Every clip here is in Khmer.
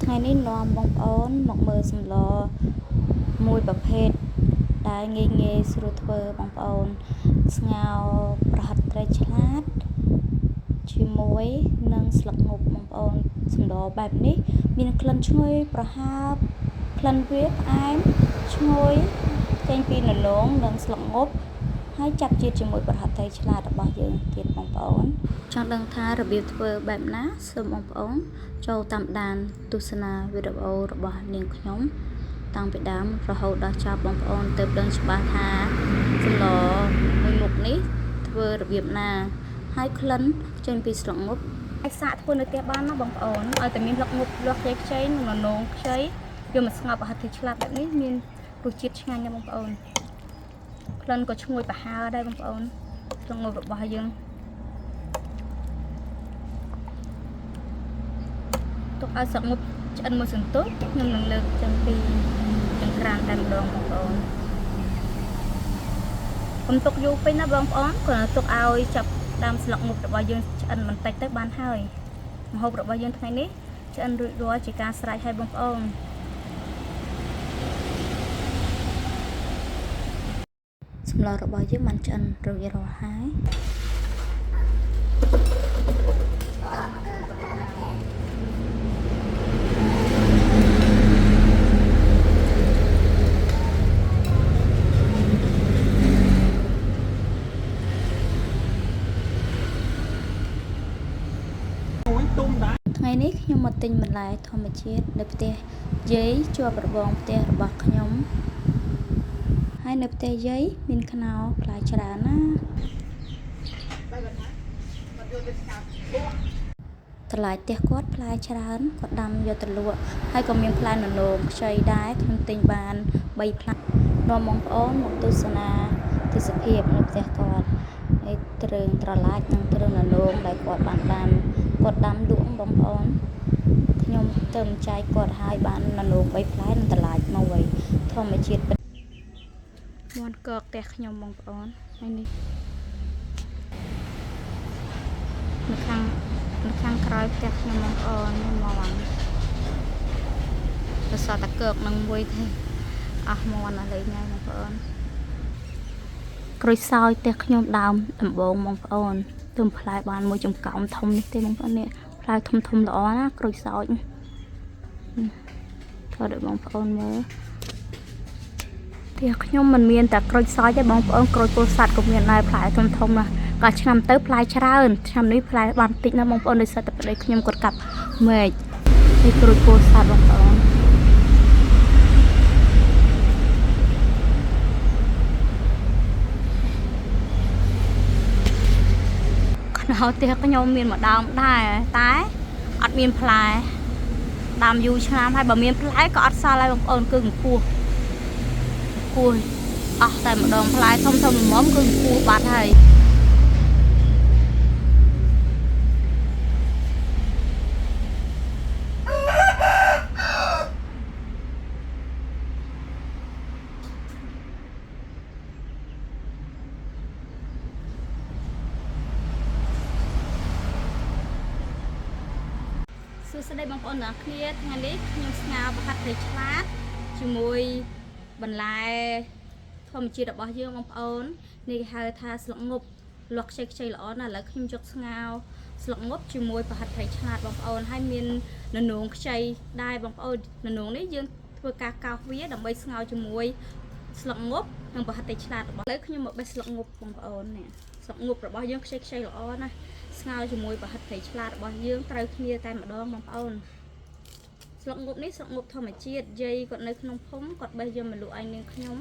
ថ្ងៃនេះនាំបងប្អូនមកមើលសម្លមួយប្រភេទដែលងាយស្រួលធ្វើបងប្អូនស្ងោរប្រហិតត្រីឆ្លាតជាមួយនឹងស្លឹកងប់បងប្អូនសម្លបែបនេះមានក្លិនឈ្ងុយប្រហើបក្លិនវាផ្អែមឈ្ងុយចេញពីននោងនិងស្លឹកងប់ហើយចាប់ជាតិជាមួយប្រហិតត្រីឆ្លាតរបស់យើងទៀតបងប្អូនចង់ដឹងថារបៀបធ្វើបែបណាសូមបងប្អូនចូលតាមដានទស្សនាវីដេអូរបស់នាងខ្ញុំតាំងពីដើមរហូតដល់ចប់បងប្អូនទើបដឹងច្បាស់ថាសម្លមួយមុខនេះធ្វើរបៀបណាហើយក្លិនចេញពីស្លឹកងប់អាចសាកធ្វើនៅផ្ទះបានណាបងប្អូនឲ្យតែមានស្លឹកងប់លាស់ខ្ចីនិងននោងខ្ចីយកមកស្ងោរប្រហិតត្រីឆ្លាតបែបនេះមានរសជាតិឆ្ងាញ់ណាស់បងប្អូនក្លិនក៏ឈ្ងុយប្រហើរដែរបងប្អូនស្លឹកងប់របស់យើងទុកឲ្យស្លឹកងប់ឆ្អិនមួយសន្ទុះខ្ញុំនឹងលើកចេញពីចង្ក្រានតែម្ដងបងប្អូនកុំទុកយូរពេកណាបងប្អូនគ្រាន់តែទុកឲ្យចាប់ដើមស្លឹកងប់របស់យើងឆ្អិនបន្តិចទៅបានហើយម្ហូបរបស់យើងថ្ងៃនេះឆ្អិនរួចរាល់ជាការស្រេចហើយបងប្អូនសម្លរបស់យើងបានឆ្អិនរួចរាល់ហើយថ្ងៃនេះខ្ញុំមកទិញបន្លែធម្មជាតិនៅផ្ទះយាយជាប់របងផ្ទះរបស់ខ្ញុំហើយនៅផ្ទះយាយមានខ្នុរផ្លែច្រើនណាតម្លៃផ្ទះគាត់ផ្លែច្រើនគាត់ដាំយកទៅលក់ហើយក៏មានផ្លែននោងខ្ចីដែរខ្ញុំទិញបាន3ផ្លែនាំបងប្អូនមកទស្សនាទេសភាពនៅផ្ទះគាត់ហើយទ្រើងត្រឡាចនិងទ្រើងននោងដែលគាត់បានដាំគាត់ដាំលក់បងប្អូនខ្ញុំទៅចែកគាត់ឲ្យបានននោង3ផ្លែនិងត្រឡាចមកវិញធម្មជាតិមាន់កកផ្ទះខ្ញុំបងប្អូនហើយនេះនៅខាងក្រោយផ្ទះខ្ញុំបងប្អូនមាន់ទៅសតតែកកនឹងមួយទេអស់មាន់ឥឡូវថ្ងៃបងប្អូនក្រូចសើចផ្ទះខ្ញុំដើមដំបងបងប្អូនទើបផ្លែបានមួយចំកោមធំនេះទេបងប្អូននេះផ្លែធំល្អណាក្រូចសើចធ្វើឲ្យបងប្អូនមើលផ្ទះខ្ញុំមិនមានតែក្រូចសើចទេបងប្អូនក្រូចពោធិ៍សាត់ក៏មានដែរផ្លែធំណាស់ក៏ឆ្នាំទៅផ្លែច្រើនឆ្នាំនេះផ្លែបានតិចណាស់បងប្អូនដោយសារតែប្តីខ្ញុំគាត់កាប់មែកនេះក្រូចពោធិ៍សាត់បងប្អូនខ្នុរផ្ទះខ្ញុំមានមួយដើមដែរតែអត់មានផ្លែដើមយូរឆ្នាំហើយបើមានផ្លែក៏អត់សល់ហើយបងប្អូនគឺគួសអស់តែម្ដងផ្លែធំល្មមគឺគួសបាត់ហើយសួស្តីបងប្អូនទាំងគ្នាថ្ងៃនេះខ្ញុំស្ងោរប្រហិតត្រីឆ្លាតជាមួយបន្លែធម្មជាតិរបស់យើងបងប្អូននេះគេហៅថាស្លឹកងប់លាស់ខ្ចីល្អណាស់ឥឡូវខ្ញុំយកស្ងោរស្លឹកងប់ជាមួយប្រហិតត្រីឆ្លាតបងប្អូនហើយមានននោងខ្ចីដែរបងប្អូនននោងនេះយើងធ្វើការកោសវាដើម្បីស្ងោរជាមួយស្លឹកងប់និងប្រហិតត្រីឆ្លាតរបស់ឥឡូវខ្ញុំមកបេះស្លឹកងប់បងប្អូននេះស្លឹកងប់របស់យើងខ្ចីល្អណាស់ស្ងោរជាមួយប្រហិតត្រីឆ្លាតរបស់យើងត្រូវគ្នាតែម្ដងបងប្អូនស្លឹកងប់នេះស្លឹកងប់ធម្មជាតិយាយគាត់នៅក្នុងភូមិគាត់បេះយកមកលក់ឲ្យនាងខ្ញុំ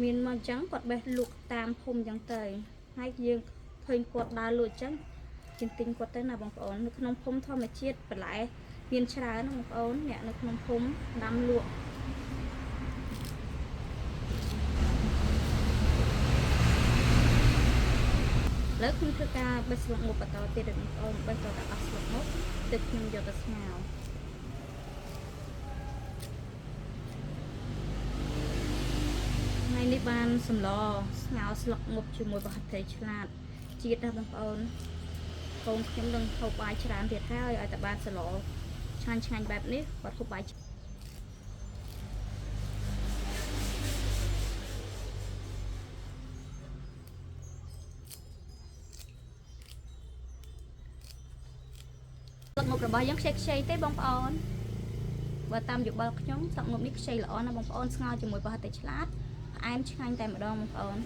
មានមកអញ្ចឹងគាត់បេះលក់តាមភូមិអញ្ចឹងទៅហើយយើងឃើញគាត់ដើរលក់អញ្ចឹងយើងទិញគាត់ទៅណាបងប្អូននៅក្នុងភូមិធម្មជាតិបន្លែមានច្រើនណាបងប្អូនអ្នកនៅក្នុងភូមិដាំលក់លើខ្ញុំធ្វើការបេះស្លឹកងប់បន្តទៀតបងប្អូនបេះតតែអស់ស្លឹកងប់ទើបខ្ញុំយកទៅស្ងោរថ្ងៃនេះបានសម្លស្ងោរស្លឹកងប់ជាមួយប្រហិតត្រីឆ្លាតជាតិណាបងប្អូន កូនខ្ញុំនឹងហូបបាយច្រើនទៀតហើយឲ្យតែបានសឡឆ្ងាញ់ឆ្ងាញ់បែបនេះគាត់ហូបបាយទឹកមុខរបស់យើងខ្ចីទេបងប្អូនបើតាមយោបល់ខ្ញុំទឹកមុខនេះខ្ចីល្អណាស់បងប្អូនស្ងោរជាមួយប្រហិតតែឆ្លាតផ្អែមឆ្ងាញ់តែម្ដងបងប្អូន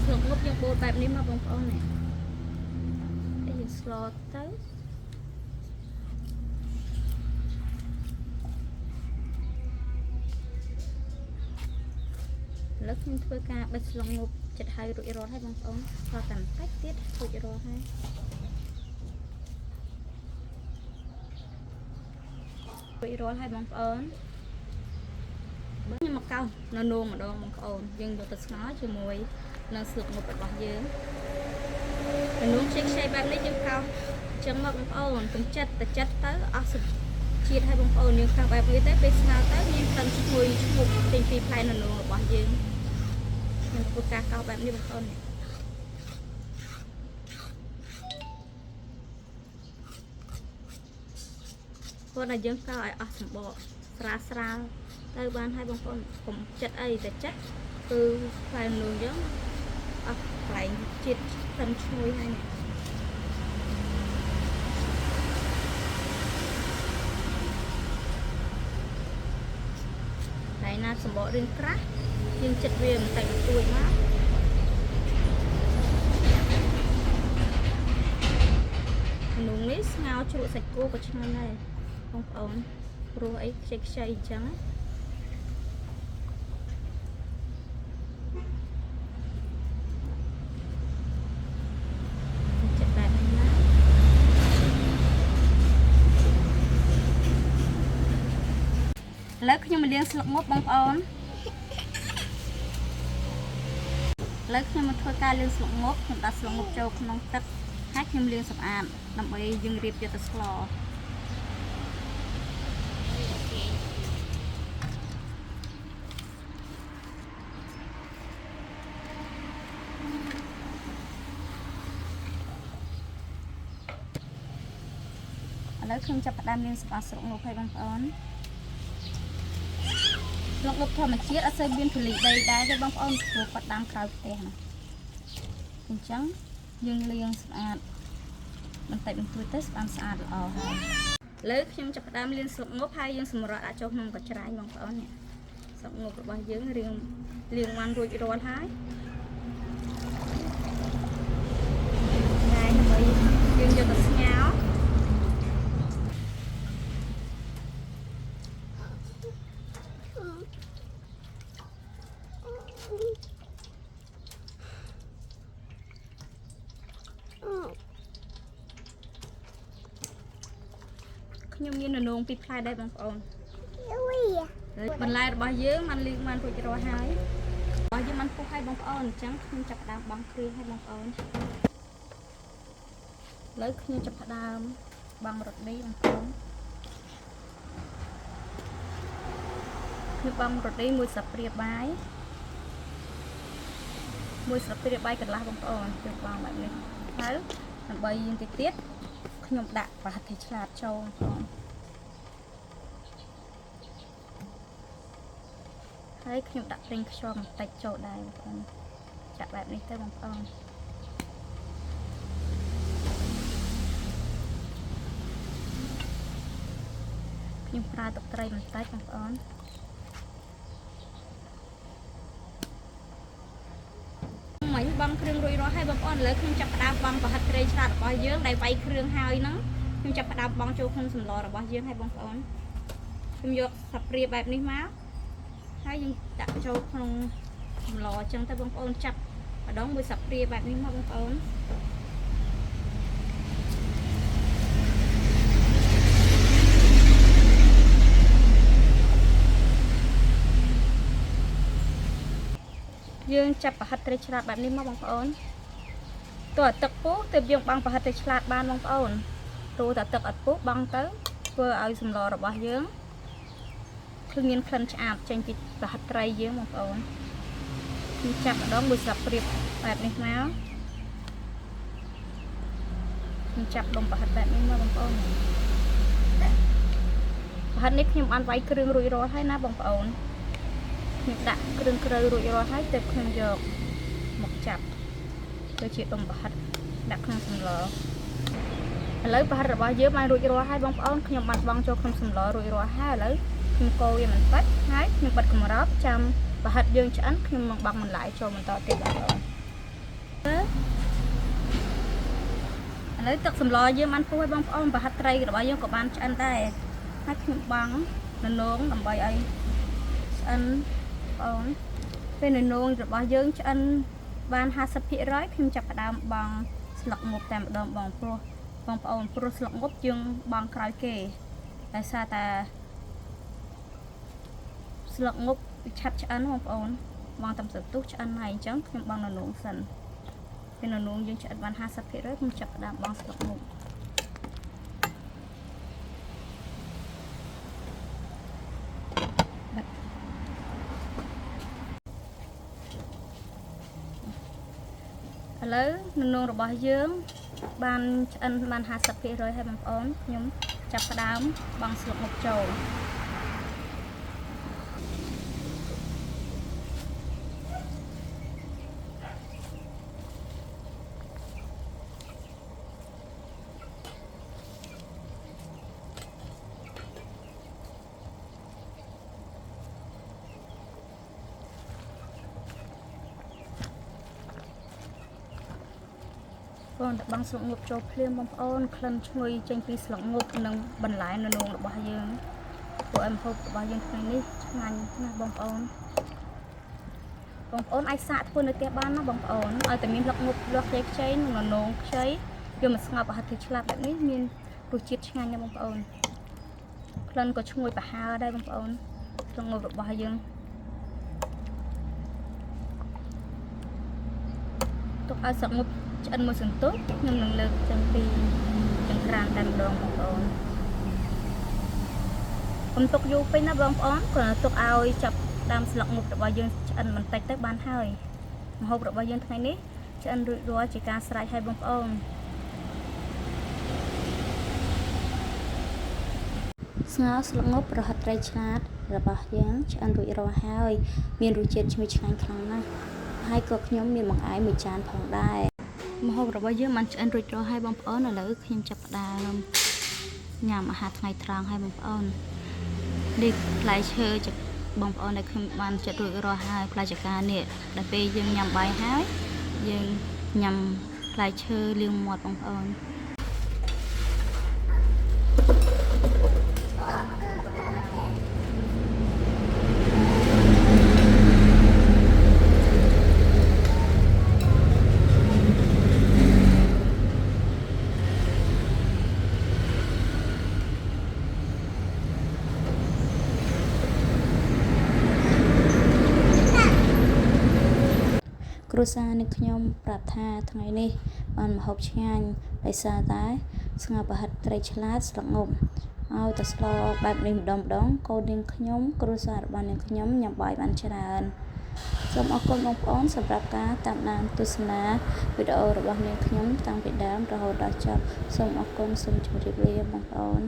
ស្លឹកមុខយើងបូតបែបនេះមកបងប្អូននេះយើងស្លទៅឥឡូវខ្ញុំធ្វើការបិទស្លឹកមុខចិត្តហើយរួចរាល់ហើយបងប្អូនថតតែបន្តិចទៀតរួចរាល់ហើយរួចរាល់ហើយបងប្អូនបើខ្ញុំមកកោសនៅនោមម្ដងបងប្អូនយើងយកទៅស្ងោរជាមួយនឹងស្លឹកមុខរបស់យើងនៅនោមខ្ចីបែបនេះយើងកោសចឹងមកបងប្អូនកុំចិត្តទៅចិត្តទៅអស់ជាតិឲ្យបងប្អូនយើងខាងបែបនេះទៅពេលស្ងោរទៅមានក្លិនឈ្ងុយឈ្ងុកចេញពីផ្លែនៅនោមរបស់យើងខ្ញុំធ្វើការកោសបែបនេះបងប្អូនព្រោះតែយើងកោសឲ្យអស់សម្បកស្រាលទៅបានហើយបងប្អូនកុំចិត្តអីតែចិត្តគឺផ្លែនូនយើងអស់កន្លែងជាតិក្លិនឈ្ងុយហើយនេះហើយណាសម្បករឿងក្រាស់យើងចិត្តវាបន្តិចបន្តួចមកនូននេះស្ងោរជ្រក់សាច់គោក៏ឆ្ងាញ់ដែរបងប្អូនព្រោះអីខ្ចីអញ្ចឹងចិត្តបែបនេះណាឥឡូវខ្ញុំមកលាងស្លឹកមុខបងប្អូនឥឡូវខ្ញុំមកធ្វើការលាងស្លឹកមុខខ្ញុំដាក់ស្លឹកមុខចូលក្នុងទឹកហើយខ្ញុំលាងសម្អាតដើម្បីយើងរៀបយកទៅស្លឥឡូវខ្ញុំចាប់ផ្ដើមលាងសម្អាតស្លឹកមុខឲ្យបងប្អូនស្លឹកមុខធម្មជាតិអត់សូវមានធូលីដីដែរទេបងប្អូនព្រោះគាត់ដាំក្រៅផ្ទះណាអញ្ចឹងយើងលាងសម្អាតបន្តិចបន្តួចទៅស្អាតល្អហើយឥឡូវខ្ញុំចាប់ផ្ដើមលាងស្លឹកមុខហើយយើងសម្រក់ដាក់ចូលក្នុងកញ្ច្រែងបងប្អូននេះស្លឹកមុខរបស់យើងលាងបានរួចរាល់ហើយហើយដើម្បីយើងយកទៅស្ងោរខ្ញុំមាននងពីផ្លែដែរបងប្អូនបន្លែរបស់យើងมันលាងបានរួចរាល់ហើយរបស់យើងมันពុះហើយបងប្អូនអញ្ចឹងខ្ញុំចាប់ផ្ដើមបង់គ្រឿងឲ្យបងប្អូនឥឡូវខ្ញុំចាប់ផ្ដើមបង់រ៉ូឌីបងប្អូនខ្ញុំបង់រ៉ូឌីមួយស្លាបព្រាបាយកន្លះបងប្អូនខ្ញុំបង់បែបនេះហើយដើម្បីយើងតិចទៀតខ្ញុំដាក់ប្រហិតឆ្លាតចូលបងប្អូនហើយខ្ញុំដាក់ប្រេងខ្យងបន្តិចចូលដែរបងប្អូនចាក់បែបនេះទៅបងប្អូនខ្ញុំប្រើទឹកត្រីបន្តិចបងប្អូនមិញបង់គ្រឿងរួចរាល់ហើយបងប្អូនឥឡូវខ្ញុំចាប់ផ្ដើមបង់ប្រហិតត្រីឆ្លាតរបស់យើងដែលវាយគ្រឿងហើយហ្នឹងខ្ញុំចាប់ផ្ដើមបង់ចូលក្នុងសម្លរបស់យើងហើយបងប្អូនខ្ញុំយកសាព្រាបែបនេះមកហើយយើងដាក់ចូលក្នុងសម្លអញ្ចឹងទៅបងប្អូនចាប់ម្ដងមួយសាព្រាបែបនេះមកបងប្អូនយើងចាប់ប្រហិតត្រីឆ្លាតបែបនេះមកបងប្អូនតើទឹកពុះទើបយើងបង់ប្រហិតត្រីឆ្លាតបានបងប្អូនព្រោះតែទឹកអត់ពុះបង់ទៅធ្វើឲ្យសម្លរបស់យើងគឺមានក្លិនឆ្អាបចេញពីប្រហិតត្រីយើងបងប្អូន ចាប់ម្ដងមួយស្លាបព្រាបបែបនេះមកខ្ញុំចាប់ដុំប្រហិតបែបនេះមកបងប្អូនប្រហិតនេះខ្ញុំបានវាយគ្រឿងរួចរាល់ហើយណាបងប្អូនខ្ញុំដាក់គ្រឿងក្រូវរួចរាល់ហើយទើបខ្ញុំយកមកចាប់ទៅជាដុំប្រហិតដាក់ក្នុងសម្លឥឡូវប្រហិតរបស់យើងបានរួចរាល់ហើយបងប្អូនខ្ញុំបានបង់ចូលក្នុងសម្លរួចរាល់ហើយឥឡូវខ្ញុំកូរវាបន្តិចហើយខ្ញុំបិទកម្របចាំប្រហិតយើងឆ្អិនខ្ញុំនឹងបាក់បន្លែចូលបន្តទៀតបងប្អូនឥឡូវទឹកសម្លយើងបានពុះហើយបងប្អូនប្រហិតត្រីរបស់យើងក៏បានឆ្អិនដែរហើយខ្ញុំបាំងននងដើម្បីឲ្យឆ្អិនបងប្អូនពេលននងរបស់យើងឆ្អិនបាន 50% ខ្ញុំចាប់ផ្ដើមបង់ស្លឹកងប់តែម្ដងបងប្អូនព្រោះស្លឹកងប់យើងបង់ក្រោយគេដោយសារតែស្លឹកងប់ឆាប់ឆ្អិនបងប្អូនបងតាមសន្ទុះឆ្អិនហើយអញ្ចឹងខ្ញុំបង់ននងសិនពេលននងយើងឆ្អិនបាន 50% ខ្ញុំចាប់ផ្ដើមបង់ស្លឹកងប់ឥឡូវននងរបស់យើងបានឆ្អិនបាន 50% ហើយបងប្អូនខ្ញុំចាប់ផ្ដើមបង់ស្លឹកងប់ចូលបងតែបង់ស្លឹកងប់ចូលភ្លាមបងប្អូនក្លិនឈ្ងុយចេញពីស្លឹកងប់និងបន្លែននងរបស់យើងពួកអមហូបរបស់យើងថ្ងៃនេះឆ្ងាញ់ណាស់បងប្អូនអាចសាកធ្វើនៅផ្ទះបានណាបងប្អូនឲ្យតែមានស្លឹកងប់លាស់ខ្ចីនិងនងខ្ចីយកមកស្ងោរប្រហិតធ្វើឆ្លាតបែបនេះមានរសជាតិឆ្ងាញ់ណាស់បងប្អូនក្លិនក៏ឈ្ងុយប្រហើរដែរបងប្អូនស្លឹកងប់របស់យើងទុកឲ្យស្លឹកងប់ឆ្អិនមួយសន្ទុះខ្ញុំនឹងលើកចេញពីចង្ក្រានតែម្ដងបងប្អូនខ្ញុំទុកយូរពេកណាបងប្អូនគ្រាន់តែទុកឲ្យចាប់ដើមស្លឹកងប់របស់យើងឆ្អិនបន្តិចទៅបានហើយម្ហូបរបស់យើងថ្ងៃនេះឆ្អិនរួចរាល់ជាការស្រេចហើយបងប្អូនស្ងោរស្លឹកងប់ប្រហិតត្រីឆ្លាតរបស់យើងឆ្អិនរួចរាល់ហើយមានរសជាតិឈ្ងុយឆ្ងាញ់ខ្លាំងណាស់ហើយក៏ខ្ញុំមានបង្អែមមួយចានផងដែរម្ហូបរបស់យើងបានឆ្អិនរួចរាល់ហើយបងប្អូនឥឡូវខ្ញុំចាប់ផ្ដើមញ៉ាំអាហារថ្ងៃត្រង់ហើយបងប្អូននេះផ្លែឈើបងប្អូនដែលខ្ញុំបានចាត់រួចរាល់ហើយផ្លែចកានេះដល់ពេលយើងញ៉ាំបាយហើយយើងញ៉ាំផ្លែឈើលាងមាត់បងប្អូនគ្រួសារនឹងខ្ញុំប្រាប់ថាថ្ងៃនេះបានម្ហូបឆ្ងាញ់ដោយសារតែស្ងោរប្រហិតត្រីឆ្លាតស្លឹកងប់ឲ្យតែស្លបែបនេះម្ដងកូននាងខ្ញុំគ្រួសាររបស់នាងខ្ញុំញ៉ាំបាយបានច្រើនសូមអរគុណបងប្អូនសម្រាប់ការតាមដានទស្សនាវីដេអូរបស់នាងខ្ញុំតាំងពីដើមរហូតដល់ចប់សូមអរគុណសូមជម្រាបលាបងប្អូន